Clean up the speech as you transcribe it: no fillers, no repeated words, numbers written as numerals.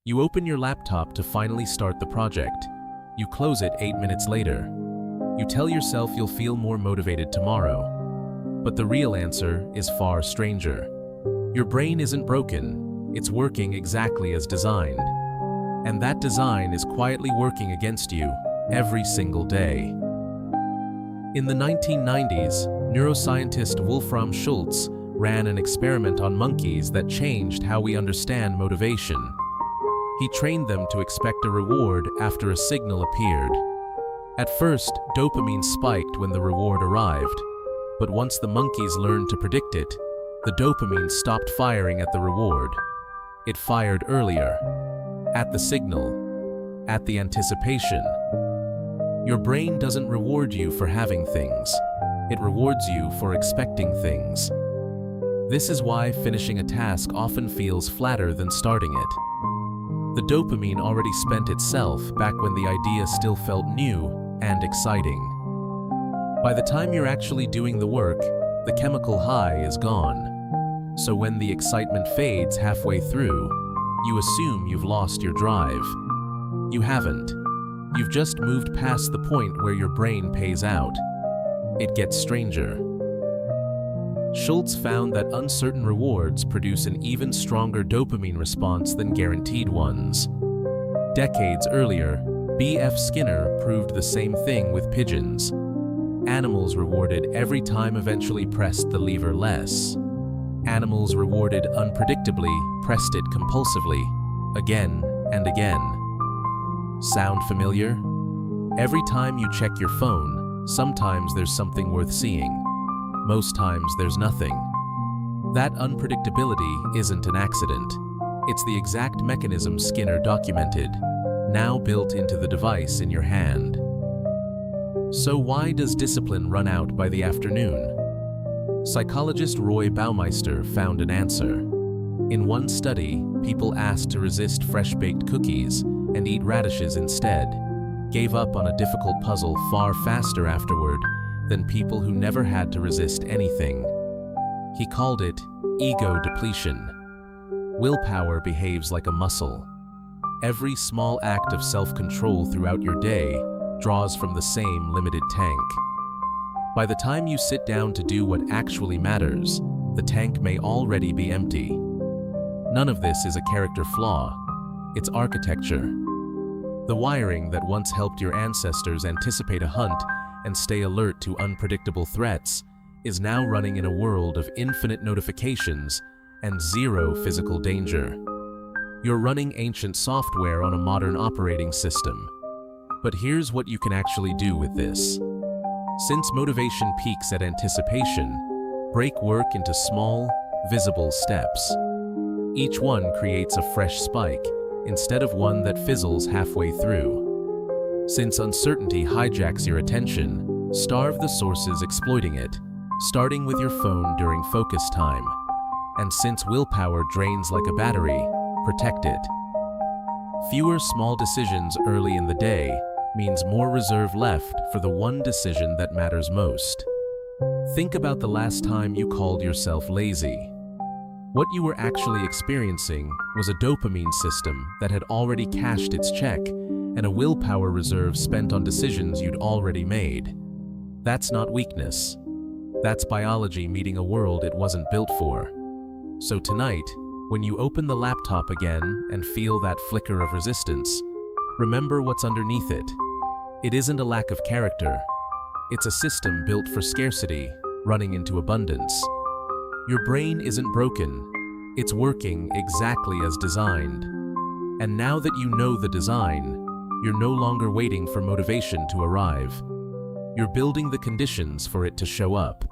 You open your laptop to finally start the project. You close it 8 minutes later. You tell yourself you'll feel more motivated tomorrow. But the real answer is far stranger. Your brain isn't broken, it's working exactly as designed. And that design is quietly working against you every single day. In the 1990s, neuroscientist Wolfram Schultz ran an experiment on monkeys that changed how we understand motivation. He trained them to expect a reward after a signal appeared. At first, dopamine spiked when the reward arrived, but once the monkeys learned to predict it, the dopamine stopped firing at the reward. It fired earlier, at the signal, at the anticipation. Your brain doesn't reward you for having things. It rewards you for expecting things. This is why finishing a task often feels flatter than starting it. The dopamine already spent itself back when the idea still felt new and exciting. By the time you're actually doing the work, the chemical high is gone. So when the excitement fades halfway through, you assume you've lost your drive. You haven't. You've just moved past the point where your brain pays out. It gets stranger. Schultz found that uncertain rewards produce an even stronger dopamine response than guaranteed ones. Decades earlier, B.F. Skinner proved the same thing with pigeons. Animals rewarded every time eventually pressed the lever less. Animals rewarded unpredictably pressed it compulsively, again and again. Sound familiar? Every time you check your phone, sometimes there's something worth seeing. Most times there's nothing. That unpredictability isn't an accident. It's the exact mechanism Skinner documented, now built into the device in your hand. So why does discipline run out by the afternoon? Psychologist Roy Baumeister found an answer. In one study, people asked to resist fresh-baked cookies and eat radishes instead, gave up on a difficult puzzle far faster afterward than people who never had to resist anything. He called it ego depletion. Willpower behaves like a muscle. Every small act of self-control throughout your day draws from the same limited tank. By the time you sit down to do what actually matters, the tank may already be empty. None of this is a character flaw. It's architecture. The wiring that once helped your ancestors anticipate a hunt and stay alert to unpredictable threats is now running in a world of infinite notifications and zero physical danger. You're running ancient software on a modern operating system. But here's what you can actually do with this. Since motivation peaks at anticipation, break work into small, visible steps. Each one creates a fresh spike, instead of one that fizzles halfway through. Since uncertainty hijacks your attention, starve the sources exploiting it, starting with your phone during focus time. And since willpower drains like a battery, protect it. Fewer small decisions early in the day means more reserve left for the one decision that matters most. Think about the last time you called yourself lazy. What you were actually experiencing was a dopamine system that had already cashed its check and a willpower reserve spent on decisions you'd already made. That's not weakness. That's biology meeting a world it wasn't built for. So tonight, when you open the laptop again and feel that flicker of resistance, remember what's underneath it. It isn't a lack of character. It's a system built for scarcity, running into abundance. Your brain isn't broken. It's working exactly as designed. And now that you know the design, you're no longer waiting for motivation to arrive. You're building the conditions for it to show up.